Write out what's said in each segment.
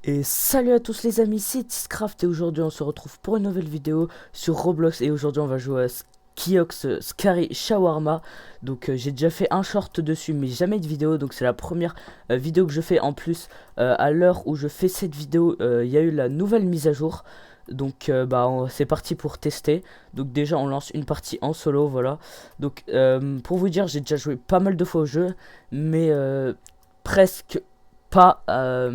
Et salut à tous les amis, c'est Tiscraft et aujourd'hui on se retrouve pour une nouvelle vidéo sur Roblox et aujourd'hui on va jouer à Skiox Scary Shawarma. Donc j'ai déjà fait un short dessus mais jamais de vidéo, donc c'est la première vidéo que je fais. En plus à l'heure où je fais cette vidéo il y a eu la nouvelle mise à jour. Donc c'est parti pour tester. Donc déjà on lance une partie en solo, voilà. Donc pour vous dire, j'ai déjà joué pas mal de fois au jeu, mais presque pas à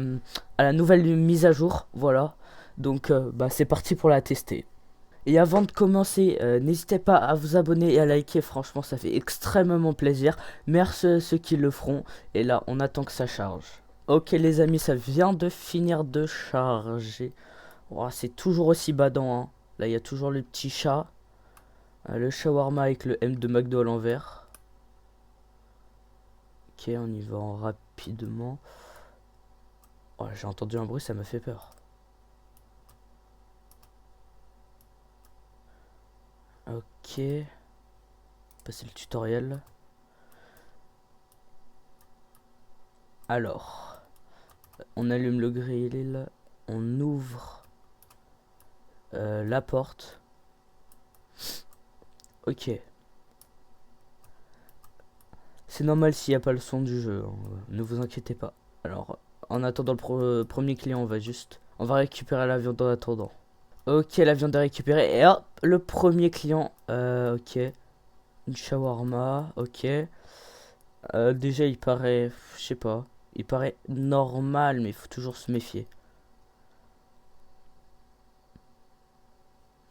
la nouvelle mise à jour, voilà. Donc c'est parti pour la tester. Et avant de commencer, n'hésitez pas à vous abonner et à liker, franchement ça fait extrêmement plaisir. Merci à ceux qui le feront. Et là on attend que ça charge. Ok les amis, ça vient de finir de charger. Oh, c'est toujours aussi badant, hein. Là il y a toujours le petit chat. Le shawarma avec le M de McDo à l'envers. Ok, on y va rapidement. Oh, j'ai entendu un bruit, ça m'a fait peur. Ok. Passer le tutoriel. Alors, on allume le grill. On ouvre la porte. Ok. C'est normal s'il n'y a pas le son du jeu, hein. Ne vous inquiétez pas. Alors, en attendant le premier client, on va récupérer la viande en attendant. Ok, la viande est récupérée. Et hop, le premier client. Ok. Une shawarma. Ok. Déjà, il paraît. Je sais pas. Il paraît normal, mais il faut toujours se méfier.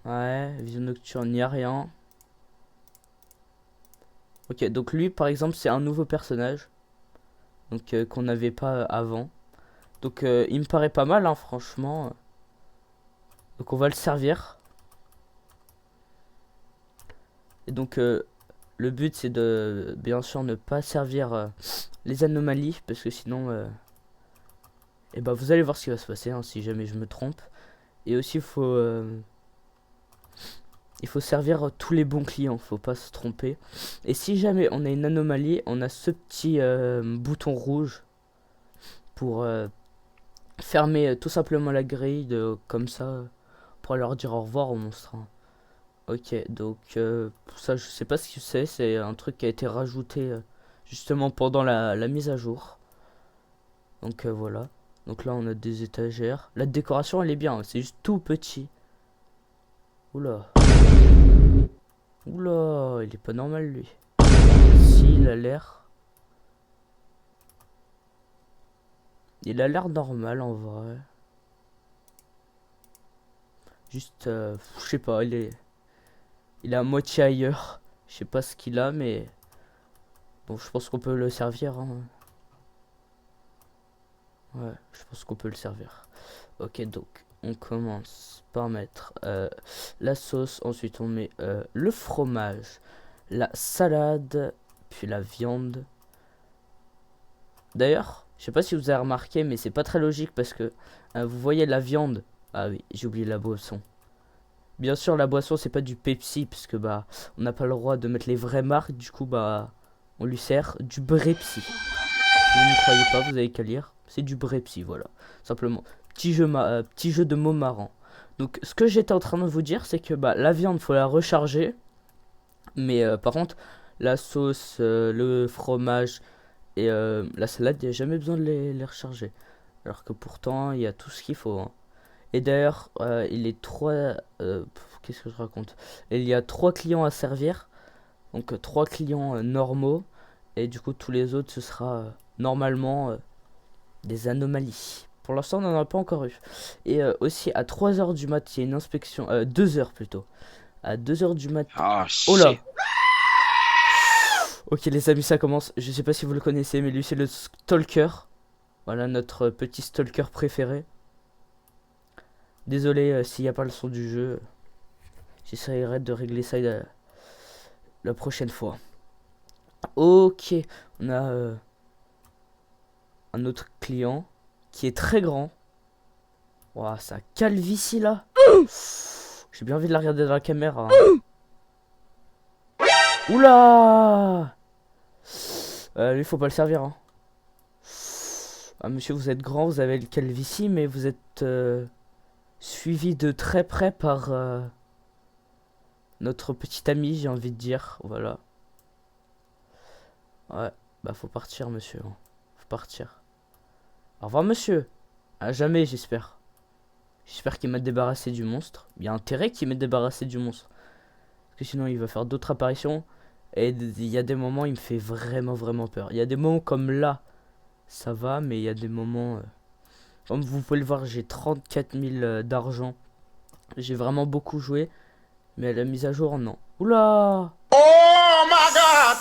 Ouais, vision nocturne, il n'y a rien. Ok, donc lui, par exemple, c'est un nouveau personnage. Donc, qu'on n'avait pas avant. Donc, il me paraît pas mal, hein, franchement. Donc, on va le servir. Et donc, le but, c'est de, bien sûr, ne pas servir les anomalies. Parce que sinon, et bah, vous allez voir ce qui va se passer, hein, si jamais je me trompe. Et aussi, il faut servir tous les bons clients, faut pas se tromper. Et si jamais on a une anomalie, on a ce petit bouton rouge pour fermer tout simplement la grille, comme ça, pour leur dire au revoir au monstre, hein. Ok, donc ça je sais pas ce que c'est un truc qui a été rajouté justement pendant la mise à jour. Donc voilà. Donc là on a des étagères. La décoration elle est bien, c'est juste tout petit. Oula. Oula, il est pas normal lui. Si, il a l'air. Il a l'air normal en vrai. Juste, je sais pas, il est à moitié ailleurs. Je sais pas ce qu'il a, mais bon, je pense qu'on peut le servir, hein. Ouais, je pense qu'on peut le servir. Ok, donc on commence par mettre la sauce. Ensuite, on met le fromage, la salade, puis la viande. D'ailleurs, je sais pas si vous avez remarqué, mais c'est pas très logique parce que vous voyez la viande. Ah oui, j'ai oublié la boisson. Bien sûr, la boisson, c'est pas du Pepsi, puisque bah, on n'a pas le droit de mettre les vraies marques. Du coup, bah, on lui sert du Brepsi. Si vous ne croyez pas, vous avez qu'à lire. C'est du Brepsi, voilà. Simplement, petit jeu de mots marrant. Donc, ce que j'étais en train de vous dire, c'est que bah, la viande, faut la recharger. Mais par contre, la sauce, le fromage et la salade, il n'y a jamais besoin de les recharger. Alors que pourtant, il y a tout ce qu'il faut, hein. Et d'ailleurs, il est qu'est-ce que je raconte? Il y a trois clients à servir. Donc trois clients normaux. Et du coup, tous les autres, ce sera normalement des anomalies. Pour l'instant, on n'en a pas encore eu. Et aussi, à 3 heures du mat, il y a une inspection. 2 heures plutôt. À 2 heures du mat. Oh Oh shit. là! Ok, les amis, ça commence. Je sais pas si vous le connaissez, mais lui, c'est le stalker. Voilà, notre petit stalker préféré. Désolé s'il n'y a pas le son du jeu. J'essaierai de régler ça la prochaine fois. Ok, on a un autre client qui est très grand. Ouah, sa calvitie là. J'ai bien envie de la regarder dans la caméra, hein. Oula, lui faut pas le servir, hein. Ah, monsieur, vous êtes grand, vous avez le calvitie, mais vous êtes suivi de très près par notre petit ami, j'ai envie de dire. Voilà. Ouais, bah faut partir, monsieur. Faut partir. Au revoir, monsieur. À jamais, j'espère. J'espère qu'il m'a débarrassé du monstre. Il y a intérêt qu'il m'ait débarrassé du monstre. Parce que sinon, il va faire d'autres apparitions. Et il y a des moments, il me fait vraiment, vraiment peur. Il y a des moments comme là, ça va, mais il y a des moments... comme vous pouvez le voir, j'ai 34 000 d'argent. J'ai vraiment beaucoup joué. Mais à la mise à jour, non. Oula! Oh my god!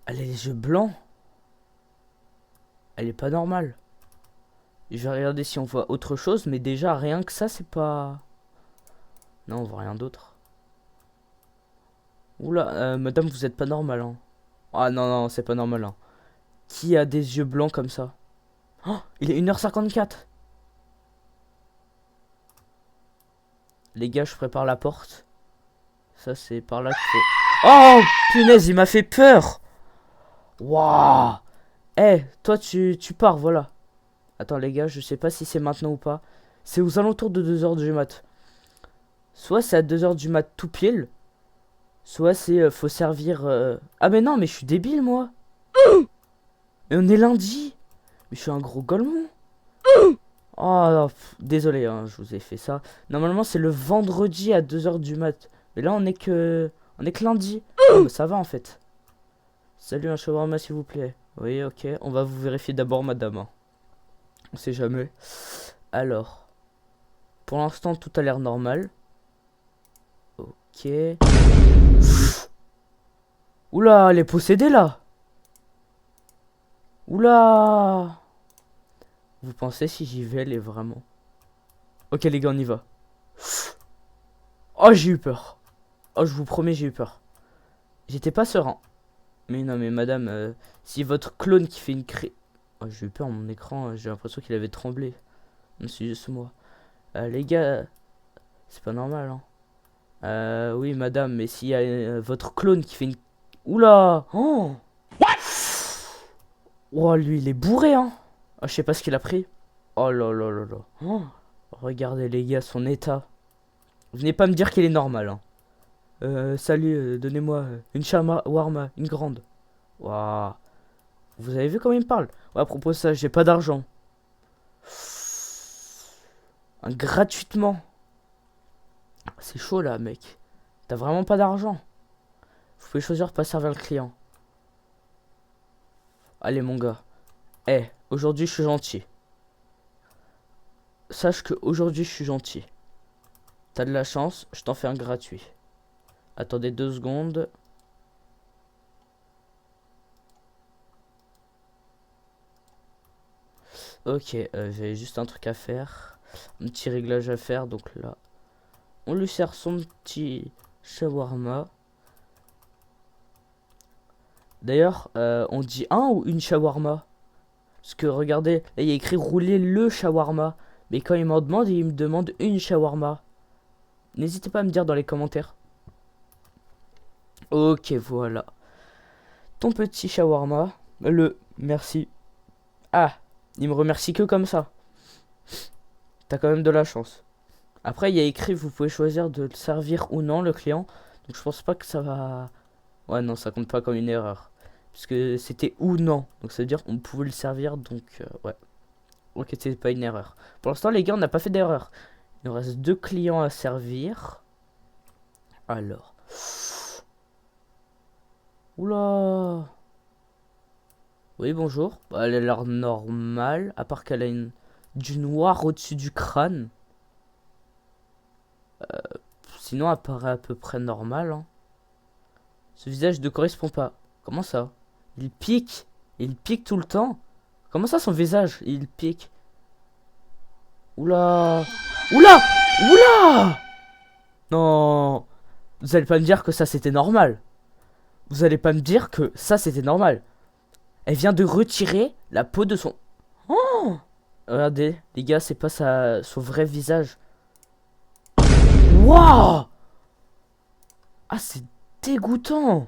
Elle a les yeux blancs. Elle est pas normale. Je vais regarder si on voit autre chose, mais déjà, rien que ça, c'est pas... Non, on voit rien d'autre. Oula, madame, vous êtes pas normal, hein. Ah non, non, c'est pas normal, hein. Qui a des yeux blancs comme ça? Oh, il est 1h54. Les gars, je prépare la porte. Ça, c'est par là qu'il faut... Oh, punaise, il m'a fait peur. Waouh. Eh, toi, tu pars, voilà. Attends, les gars, je sais pas si c'est maintenant ou pas. C'est aux alentours de 2h du mat. Soit c'est à 2h du mat tout pile. Soit c'est faut servir... Ah mais non, mais je suis débile, moi. Mais on est lundi. Mais je suis un gros golemon. Oh, désolé, hein, je vous ai fait ça. Normalement, c'est le vendredi à 2h du mat. Mais là, on est que lundi. Oh, mais ça va, en fait. Salut, un shawarma, s'il vous plaît. Oui, ok. On va vous vérifier d'abord, madame, hein. On sait jamais. Alors. Pour l'instant, tout a l'air normal. Ok. Oula, elle est possédée, là. Oula. Vous pensez si j'y vais, elle est vraiment... Ok, les gars, on y va. Oh, j'ai eu peur. Oh, je vous promets, j'ai eu peur. J'étais pas serein. Mais non, mais madame, si votre clone qui fait une cri... Oh, j'ai eu peur, mon écran, j'ai l'impression qu'il avait tremblé. Non, c'est juste moi. Les gars, c'est pas normal, hein. Oui, madame, mais s'il y a votre clone qui fait une... Oula. Oh. Oh, lui, il est bourré, hein. Oh, je sais pas ce qu'il a pris. Oh là là là là. Oh. Regardez, les gars, son état. Venez pas me dire qu'il est normal, hein. Salut, donnez-moi une shawarma, une grande. Waouh. Vous avez vu comment il me parle? Ouais, à propos de ça, j'ai pas d'argent. Gratuitement. C'est chaud là, mec. T'as vraiment pas d'argent. Vous pouvez choisir de pas servir le client. Allez, mon gars. Eh, aujourd'hui, je suis gentil. Sache que aujourd'hui, je suis gentil. T'as de la chance, je t'en fais un gratuit. Attendez 2 secondes. Ok, j'ai juste un truc à faire. Un petit réglage à faire. Donc là, on lui sert son petit shawarma. D'ailleurs, on dit un ou une shawarma? Parce que regardez, là il y a écrit rouler le shawarma. Mais quand il m'en demande, il me demande une shawarma. N'hésitez pas à me dire dans les commentaires. Ok, voilà. Ton petit shawarma. Merci. Ah, il me remercie que comme ça. T'as quand même de la chance. Après, il y a écrit, vous pouvez choisir de le servir ou non, le client. Donc je pense pas que ça va... Ouais, non, ça compte pas comme une erreur. Parce que c'était ou non. Donc ça veut dire qu'on pouvait le servir, donc ouais. Ok, c'est pas une erreur. Pour l'instant, les gars, on n'a pas fait d'erreur. Il nous reste 2 clients à servir. Alors. Oula. Oui, bonjour. Bah, elle a l'air normale. À part qu'elle a du noir au-dessus du crâne. Sinon, elle paraît à peu près normale, hein. Ce visage ne correspond pas. Comment ça? Il pique. Il pique tout le temps. Comment ça, son visage? Il pique. Oula. Oula. Oula. Non. Vous allez pas me dire que ça, c'était normal. Vous allez pas me dire que ça, c'était normal. Elle vient de retirer la peau de son... Oh. Regardez, les gars, c'est pas son vrai visage. Waouh. Ah, c'est dégoûtant.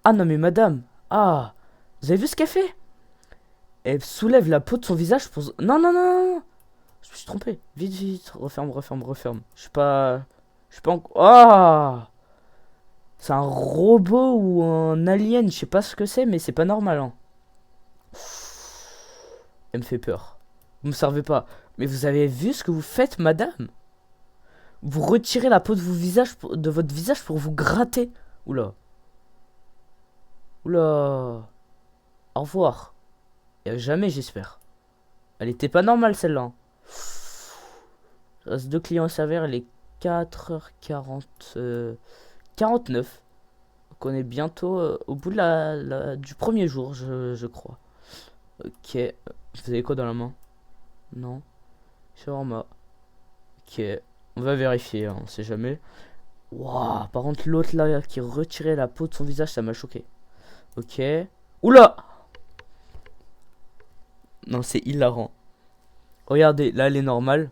Ah non, mais madame. Ah. Vous avez vu ce qu'elle fait? Elle soulève la peau de son visage pour... Non, non, non, non, non. Je me suis trompé. Vite, vite. Referme, referme, referme. Je suis pas... Je suis pas en... Oh! C'est un robot ou un alien, je sais pas ce que c'est, mais c'est pas normal, hein. Elle me fait peur. Vous me servez pas. Mais vous avez vu ce que vous faites, madame? Vous retirez la peau de, de votre visage pour vous gratter. Oula. Oula. Au revoir. Et à jamais, j'espère. Elle était pas normale, celle-là, hein. Il reste 2 clients à servir, elle est 4h40... 49. Donc on est bientôt au bout de du premier jour, je crois. Ok. Vous avez quoi dans la main? Non. Shawarma. Ok. On va vérifier, hein, on sait jamais. Waouh. Par contre, l'autre là qui retirait la peau de son visage, ça m'a choqué. Ok. Oula. Non, c'est hilarant. Regardez, là elle est normale.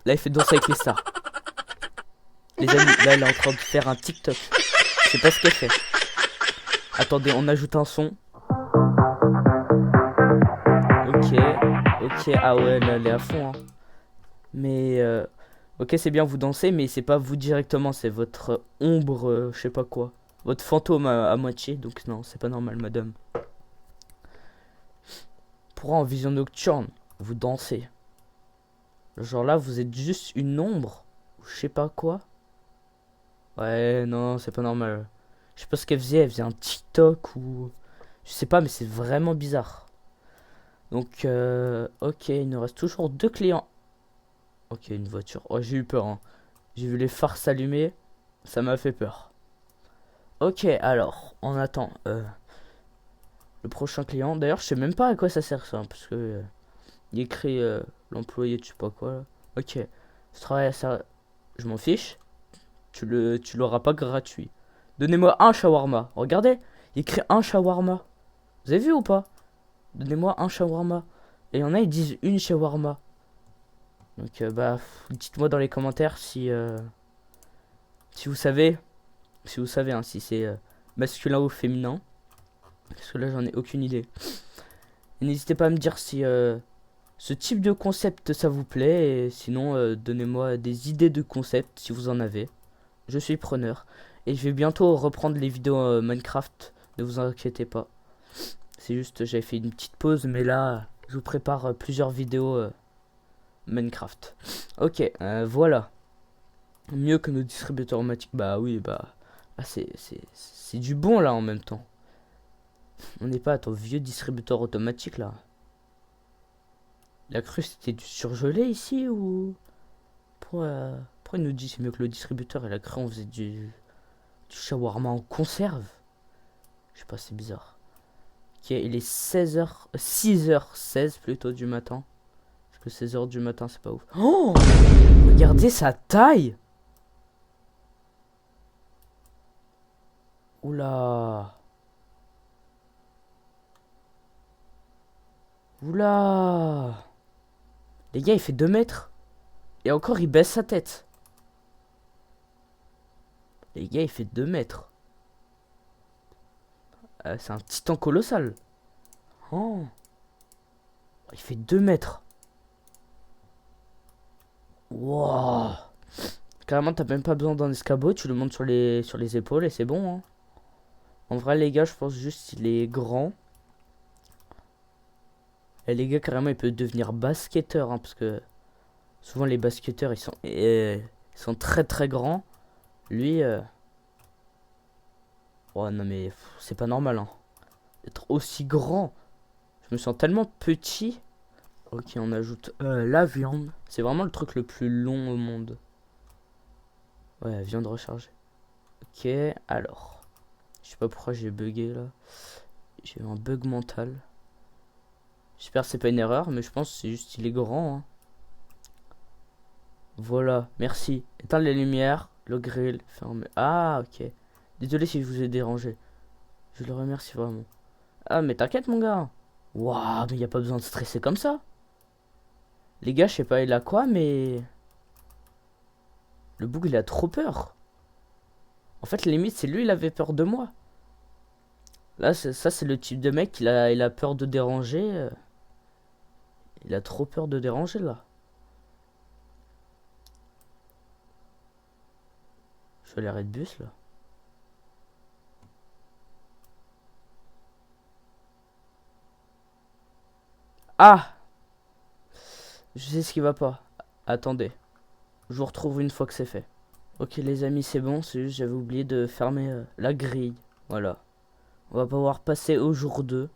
Là il fait danser avec les stars. Les amis, là elle est en train de faire un TikTok. Je sais pas ce qu'elle fait. Attendez, on ajoute un son. Ok, ok, ah ouais, là elle est à fond, hein. Mais ok, c'est bien, vous dansez, mais c'est pas vous directement, c'est votre ombre, je sais pas quoi. Votre fantôme à moitié, donc non, c'est pas normal, madame. Pourquoi en vision nocturne, vous dansez? Genre là, vous êtes juste une ombre, ou je sais pas quoi. Ouais, non, c'est pas normal. Je sais pas ce qu'elle faisait un TikTok ou... Je sais pas, mais c'est vraiment bizarre. Donc, ok, il nous reste toujours 2 clients. Ok, une voiture. Oh, j'ai eu peur, hein. J'ai vu les phares s'allumer, ça m'a fait peur. Ok, alors, on attend le prochain client. D'ailleurs, je sais même pas à quoi ça sert ça, hein, parce que il est écrit l'employé, je sais pas quoi. Là. Ok, ce travail, ça, je m'en fiche. Tu l'auras pas gratuit. Donnez-moi un shawarma. Regardez, il écrit un shawarma. Vous avez vu ou pas? Donnez-moi un shawarma. Et il y en a, ils disent une shawarma. Donc, bah, dites-moi dans les commentaires si vous savez. Si vous savez, hein, si c'est masculin ou féminin. Parce que là, j'en ai aucune idée. N'hésitez pas à me dire si ce type de concept ça vous plaît. Et sinon, donnez-moi des idées de concept si vous en avez. Je suis preneur. Et je vais bientôt reprendre les vidéos Minecraft. Ne vous inquiétez pas. C'est juste, j'avais fait une petite pause. Mais là, je vous prépare plusieurs vidéos Minecraft. Ok, voilà. Mieux que nos distributeurs automatiques. Bah oui, bah... Ah, c'est du bon là en même temps. On n'est pas à ton vieux distributeur automatique là. Il a cru que c'était du surgelé ici ou... Pourquoi il nous dit c'est mieux que le distributeur? Il a cru on faisait du shawarma en conserve. Je sais pas, c'est bizarre. Ok, il est 16h... 6h16 plutôt du matin. Parce que 16h du matin c'est pas ouf. Oh! Regardez sa taille! Oula! Oula! Les gars, il fait 2 mètres. Et encore, il baisse sa tête. Les gars, il fait 2 mètres. C'est un titan colossal. Oh! Il fait 2 mètres. Wow! Carrément, t'as même pas besoin d'un escabeau. Tu le montes sur les épaules et c'est bon, hein. En vrai, les gars, je pense juste qu'il est grand. Et les gars, carrément, il peut devenir basketteur, hein, parce que souvent les basketteurs, ils sont très très grands. Lui, oh non mais c'est pas normal, hein, d'être aussi grand. Je me sens tellement petit. Ok, on ajoute la viande. C'est vraiment le truc le plus long au monde. Ouais, viande rechargée. Ok, alors. Je sais pas pourquoi j'ai bugué là. J'ai eu un bug mental. J'espère que c'est pas une erreur, mais je pense que c'est juste il est grand, hein. Voilà, merci. Éteindre les lumières, le grill, fermé. Ah, ok. Désolé si je vous ai dérangé. Je le remercie vraiment. Ah, mais t'inquiète, mon gars. Waouh, mais y a pas besoin de stresser comme ça. Les gars, je sais pas, il a quoi, mais... Le bug, il a trop peur. En fait, limite, c'est lui, il avait peur de moi. Là, ça, c'est le type de mec, il a peur de déranger. Il a trop peur de déranger, là. Je vais à l'arrêt de bus, là. Ah! Je sais ce qui va pas. Attendez. Je vous retrouve une fois que c'est fait. Ok, les amis, c'est bon. C'est juste, j'avais oublié de fermer la grille. Voilà. On va pouvoir passer au jour 2.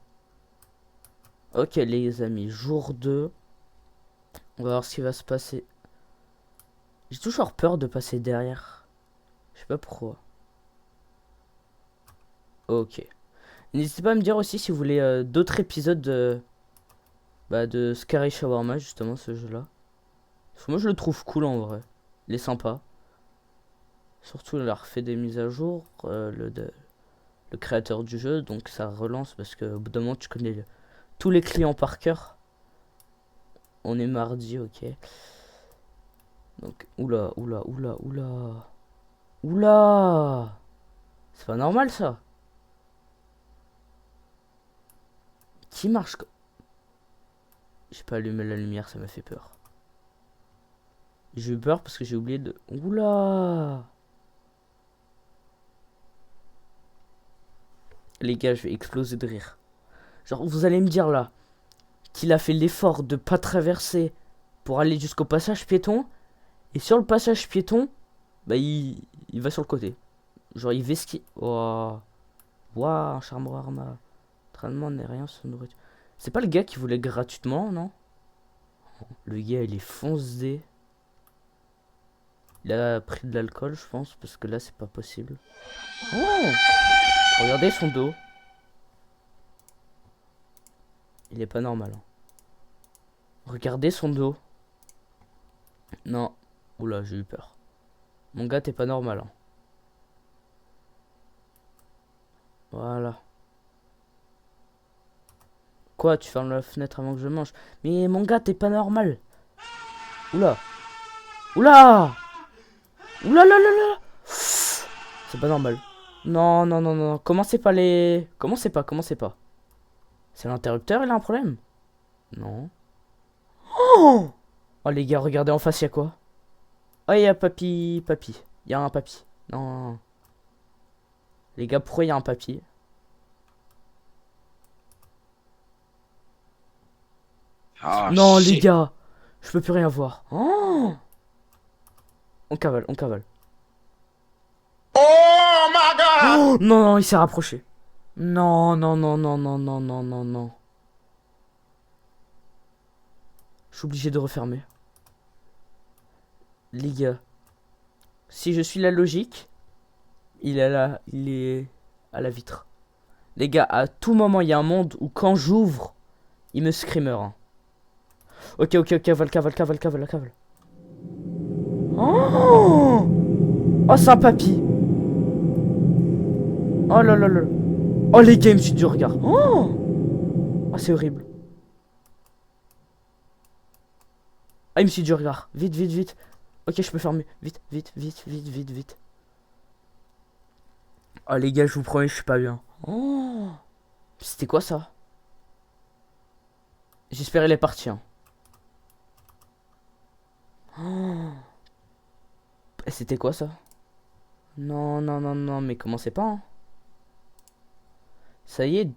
Ok, les amis, jour 2. On va voir ce qui va se passer. J'ai toujours peur de passer derrière. Je sais pas pourquoi. Ok. N'hésitez pas à me dire aussi si vous voulez d'autres épisodes de Scary Shawarma, justement, ce jeu-là. Parce que moi, je le trouve cool en vrai. Il est sympa. Surtout, il a refait des mises à jour. Le créateur du jeu, donc ça relance parce que au bout d'un moment, tu connais tous les clients par cœur. On est mardi, ok. Donc, oula, oula, oula, oula. Oula! C'est pas normal ça. Qui marche? J'ai pas allumé la lumière, ça m'a fait peur. J'ai eu peur parce que j'ai oublié de... Oula! Les gars, je vais exploser de rire. Genre, vous allez me dire là qu'il a fait l'effort de pas traverser pour aller jusqu'au passage piéton. Et sur le passage piéton, bah il va sur le côté. Genre, il vesquille. Waouh! Waouh, un charme arma. Entraînement n'est rien sur nourriture. C'est pas le gars qui voulait gratuitement, non? Le gars, il est foncé. Il a pris de l'alcool, je pense, parce que là, c'est pas possible. Oh! Regardez son dos. Il est pas normal. Hein. Regardez son dos. Non. Oula, j'ai eu peur. Mon gars, t'es pas normal. Hein. Voilà. Quoi, tu fermes la fenêtre avant que je mange? Mais mon gars, t'es pas normal. Oula. Oula! Oula là là là! C'est pas normal. Non, non, non, non. Commencez pas les... Commencez pas, commencez pas. C'est l'interrupteur, il a un problème? Non. Oh! Oh les gars, regardez en face, y'a quoi? Oh, y'a papy, papy. Y'a un papy. Non. Les gars, pourquoi y'a un papy? Oh, Non, les shit. gars. Je peux plus rien voir. Oh! On cavale, on cavale. Oh my God! Oh! Non, non, il s'est rapproché. Non, non, non, non, non, non, non, non, non. Je suis obligé de refermer. Les gars. Si je suis la logique, il est à la vitre. Les gars, à tout moment, il y a un monde où quand j'ouvre, il me screamer. Hein. Ok, ok, ok, cavale, cavale, cavale, cavale, cavale. Oh! Oh, c'est un papy. Oh là là là. Oh, les gars, il me suit du regard. Oh! Oh, c'est horrible. Ah, il me suit du regard. Vite, vite, vite. Ok, je peux fermer. Vite, vite, vite, vite, vite, vite. Oh, les gars, je vous promets, je suis pas bien. Oh! C'était quoi ça? J'espère il est parti. Hein. Oh! C'était quoi ça? Non, non, non, non, mais commencez pas. Hein. Ça y est,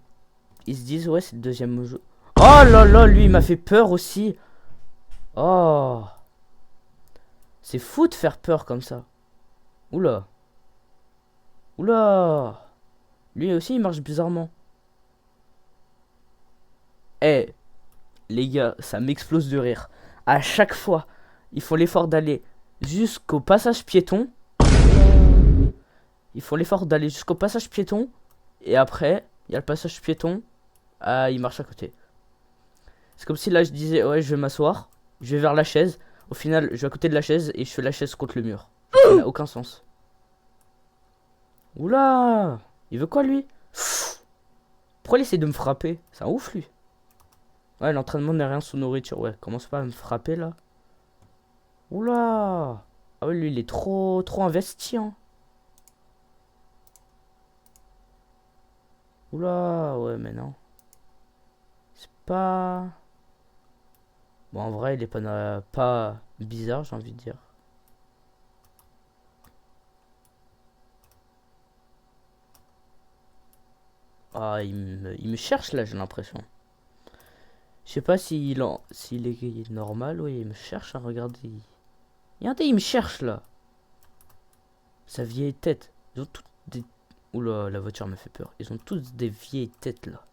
ils se disent, ouais, c'est le deuxième jeu. Oh là là, lui, il m'a fait peur aussi. Oh. C'est fou de faire peur comme ça. Oula. Oula. Lui aussi, il marche bizarrement. Eh, les gars, ça m'explose de rire. À chaque fois, ils font l'effort d'aller jusqu'au passage piéton. Ils font l'effort d'aller jusqu'au passage piéton. Et après, il y a le passage piéton. Ah, il marche à côté. C'est comme si là, je disais, ouais, je vais m'asseoir. Je vais vers la chaise. Au final, je vais à côté de la chaise et je fais la chaise contre le mur. Ça n'a aucun sens. Oula! Il veut quoi, lui? Pourquoi il essaie de me frapper? C'est un ouf, lui. Ouais, l'entraînement n'est rien sous nourriture. Ouais, commence pas à me frapper, là. Oula! Ah ouais, lui, il est trop investi, hein. Oula, ouais, mais non. C'est pas... Bon, en vrai, il est pas bizarre, j'ai envie de dire. Ah, il me cherche, là, j'ai l'impression. Je sais pas s'il est normal, oui, il me cherche, hein, regardez. Regardez, il me cherche, là. Sa vieille tête. Ils ont toutes des... Oula, la voiture me fait peur. Ils ont tous des vieilles têtes, là.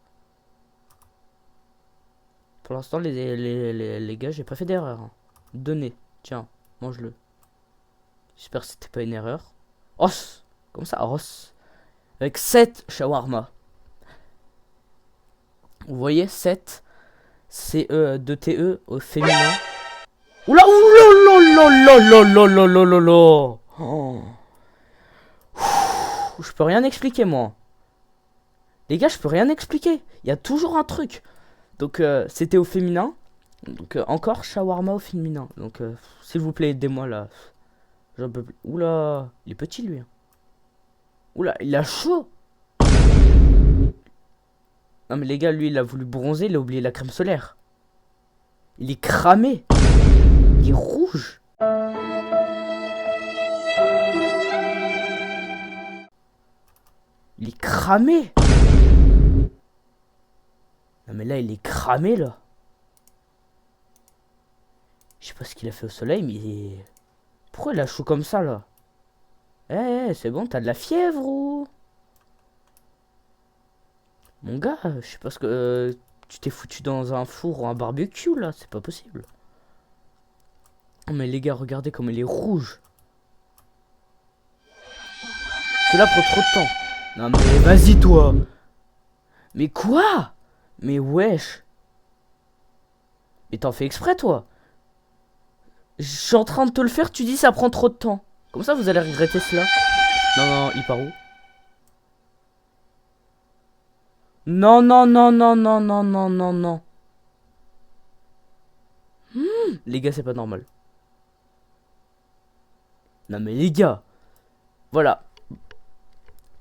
Pour l'instant, les gars, j'ai pas fait d'erreur. Hein. Donnez. Tiens, mange-le. J'espère que c'était pas une erreur. Os. Comme ça, os. Avec 7 shawarma. Vous voyez, 7. C-E-2-T-E au féminin. Oula, oula, oh. Je peux rien expliquer, moi. Les gars, je peux rien expliquer. Il y a toujours un truc. Donc, c'était au féminin. Donc, encore shawarma au féminin. Donc, s'il vous plaît, aidez-moi là. J'en peux plus. Oula, il est petit lui. Hein. Oula, il a chaud. Non, mais les gars, lui, il a voulu bronzer, il a oublié la crème solaire. Il est cramé. Il est rouge. Il est cramé. Non, mais là, il est cramé là. Je sais pas ce qu'il a fait au soleil, mais il est... Pourquoi il a chaud comme ça là? Eh, c'est bon, t'as de la fièvre ou... Mon gars, je sais pas ce que... tu t'es foutu dans un four ou un barbecue là, c'est pas possible. Oh mais les gars, regardez comme il est rouge. C'est là pour trop de temps. Non mais vas-y toi. Mais quoi? Mais wesh. Mais t'en fais exprès toi. Je suis en train de te le faire, tu dis ça prend trop de temps. Comme ça vous allez regretter cela. Non, non, il part où? Non, non, non, non, non, non, non, non, non. Les gars, c'est pas normal. Non mais les gars. Voilà.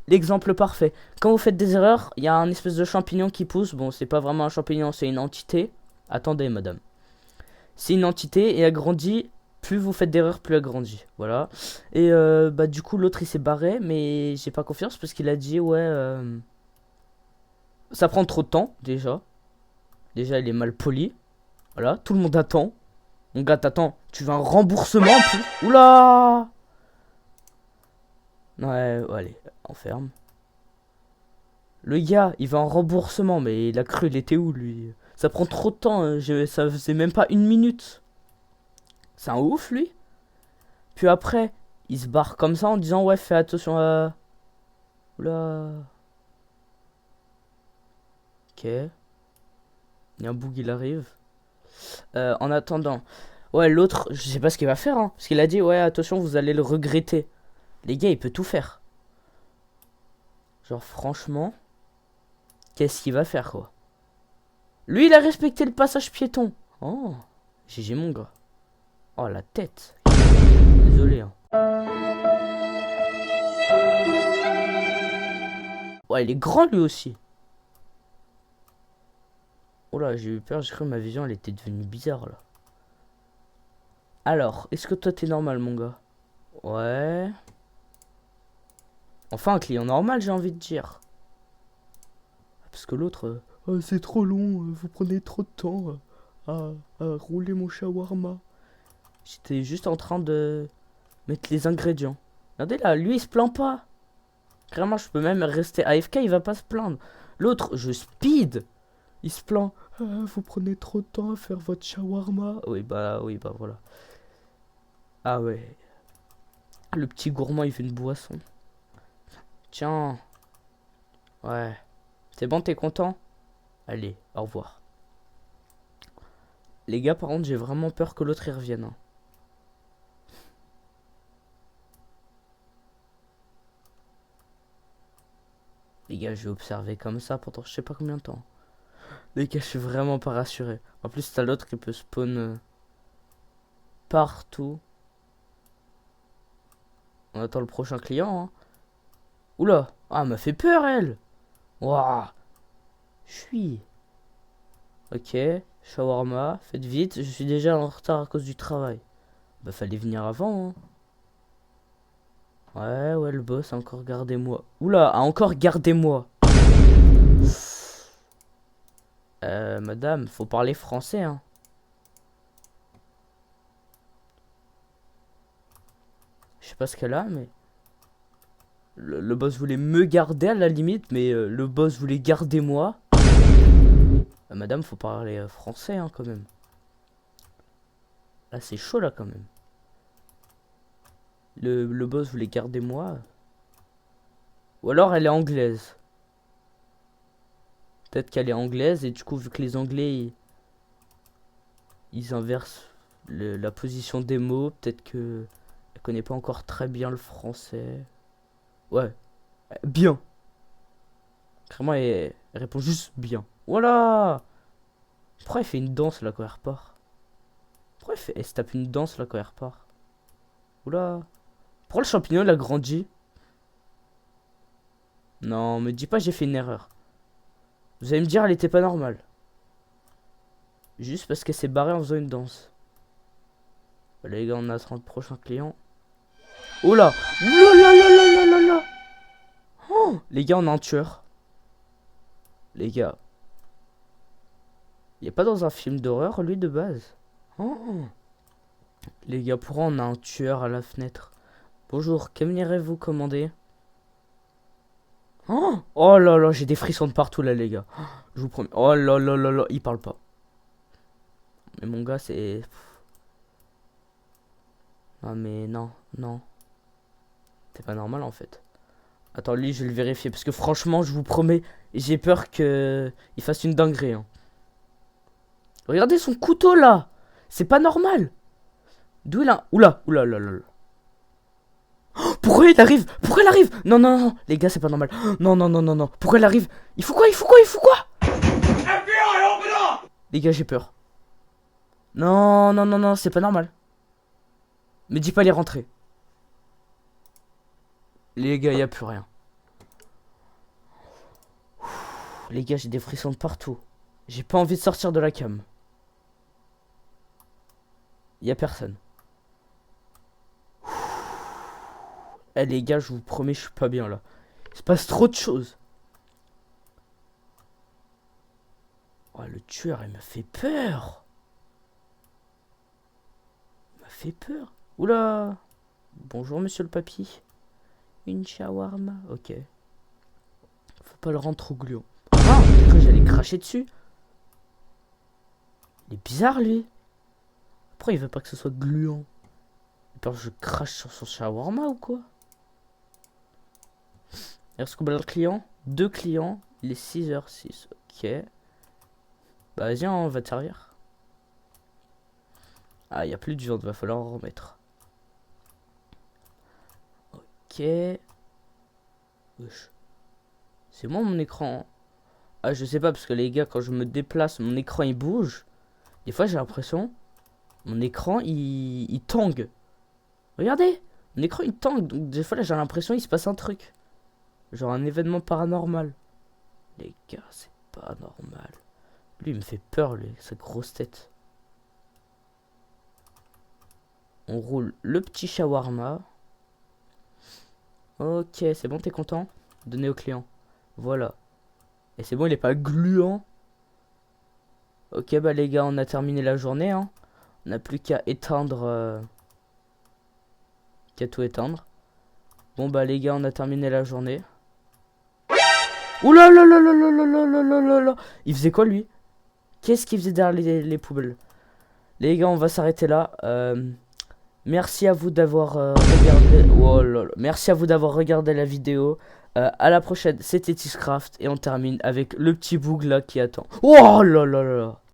L'exemple parfait. Quand vous faites des erreurs, il y a un espèce de champignon qui pousse. Bon, c'est pas vraiment un champignon, c'est une entité. Attendez, madame. C'est une entité et elle grandit. Plus vous faites d'erreurs, plus elle grandit. Voilà. Et bah du coup, l'autre il s'est barré, mais j'ai pas confiance parce qu'il a dit ouais. Ça prend trop de temps déjà. Déjà, il est mal poli. Voilà, tout le monde attend. Mon gars, t'attends. Tu veux un remboursement en plus? Oula! Ouais, allez, on ferme. Le gars, il va en remboursement, mais il a cru, il était où lui? Ça prend trop de temps, hein, ça faisait même pas une minute. C'est un ouf lui. Puis après, il se barre comme ça en disant ouais, fais attention à... Oula. Ok. Il y a un bug, il arrive. En attendant. Ouais, l'autre, je sais pas ce qu'il va faire, hein. Parce qu'il a dit ouais, attention, vous allez le regretter. Les gars, il peut tout faire. Genre, franchement, qu'est-ce qu'il va faire, quoi? Lui, il a respecté le passage piéton. Oh, GG mon gars. Oh, la tête. Désolé, hein. Ouais, il est grand, lui aussi. Oh là, j'ai eu peur, j'ai cru que ma vision, elle était devenue bizarre, là. Alors, est-ce que toi, t'es normal, mon gars? Ouais. Enfin, un client normal, j'ai envie de dire. Parce que l'autre... oh, c'est trop long, vous prenez trop de temps à rouler mon shawarma. J'étais juste en train de mettre les ingrédients. Regardez là, lui il se plaint pas. Vraiment, je peux même rester AFK, il va pas se plaindre. L'autre, je speed. Il se plaint. Ah, vous prenez trop de temps à faire votre shawarma. Oui, bah voilà. Ah ouais. Le petit gourmand, il fait une boisson. Tiens. Ouais. C'est bon, t'es content? Allez, au revoir. Les gars, par contre, j'ai vraiment peur que l'autre y revienne. Hein. Les gars, je vais observer comme ça pendant je sais pas combien de temps. Les gars, je suis vraiment pas rassuré. En plus, t'as l'autre qui peut spawn partout. On attend le prochain client. Hein. Oula, ah, elle m'a fait peur, elle. Waouh. Je suis. Ok. Shawarma. Faites vite. Je suis déjà en retard à cause du travail. Bah fallait venir avant. Hein. Ouais, le boss a encore gardé moi. Oula, a encore gardé moi. Madame, faut parler français, hein. Je sais pas ce qu'elle a, mais... Le boss voulait me garder à la limite, mais le boss voulait garder moi. Madame, faut parler français, hein, quand même. Là, c'est chaud, là, quand même. Le boss voulait garder moi. Ou alors, elle est anglaise. Peut-être qu'elle est anglaise, et du coup, vu que les Anglais, ils inversent la position des mots, peut-être que elle connaît pas encore très bien le français. Ouais, bien. Clairement, elle répond juste bien. Voilà. Pourquoi elle fait une danse là quand elle repart? Pourquoi elle se tape une danse là quand elle repart? Oula. Pourquoi le champignon il a grandi? Non, me dis pas j'ai fait une erreur. Vous allez me dire elle était pas normale. Juste parce qu'elle s'est barrée en faisant une danse. Voilà, les gars, on attend le prochain client. Oula. Oula. Oh, les gars, on a un tueur. Les gars. Il est pas dans un film d'horreur, lui, de base. Oh. Les gars, pourquoi on a un tueur à la fenêtre? Bonjour, qu'aimeriez-vous commander? Oh là là, j'ai des frissons de partout là, les gars. Je vous promets. Oh là là là là, il parle pas. Mais mon gars, c'est... Non mais non. C'est pas normal en fait. Attends, lui, je vais le vérifier. Parce que franchement, je vous promets, j'ai peur que il fasse une dinguerie. Hein. Regardez son couteau là. C'est pas normal. D'où il a... Oula. Oh, pourquoi il arrive? Pourquoi il arrive? Non. Les gars, c'est pas normal. Non. Pourquoi il arrive? Il faut quoi? Les gars, j'ai peur. Non, c'est pas normal. Me dis pas les rentrer. Les gars, y a plus rien. Les gars, j'ai des frissons de partout. J'ai pas envie de sortir de la cam. Y a personne. Eh les gars, je vous promets, je suis pas bien là. Il se passe trop de choses. Oh, le tueur, il m'a fait peur. Oula. Bonjour, monsieur le papy. Une shawarma. Ok. Faut pas le rendre trop gluant. Ah, j'allais cracher dessus. Il est bizarre, lui. Pourquoi il veut pas que ce soit gluant? Il a peur que je crache sur son shawarma ou quoi? Est-ce qu'on a le client? 2 clients. Il est 6h06. Ok. Bah vas-y, on va te servir. Ah, il n'y a plus de viande. Va falloir en remettre. Ok. C'est moi mon écran. Ah, je sais pas, parce que les gars, quand je me déplace, mon écran il bouge. Des fois, j'ai l'impression, mon écran il tangue. Regardez, mon écran il tangue. Donc, des fois, là, j'ai l'impression il se passe un truc. Genre un événement paranormal. Les gars, c'est pas normal. Lui, il me fait peur, lui, sa grosse tête. On roule le petit shawarma. Ok, c'est bon, t'es content? Donner au client. Voilà. Et c'est bon, il est pas gluant. Ok, bah les gars, on a terminé la journée. Hein. On n'a plus qu'à éteindre. Qu'à tout éteindre. Bon, bah les gars, on a terminé la journée. Oula là là là là là là là là là. Il faisait quoi, lui? Qu'est-ce qu'il faisait derrière les poubelles? Les gars, on va s'arrêter là. Merci à vous d'avoir regardé. Oh là là. Merci à vous d'avoir regardé la vidéo. À la prochaine, c'était Tiscraft et on termine avec le petit boug là qui attend. Oh là là là.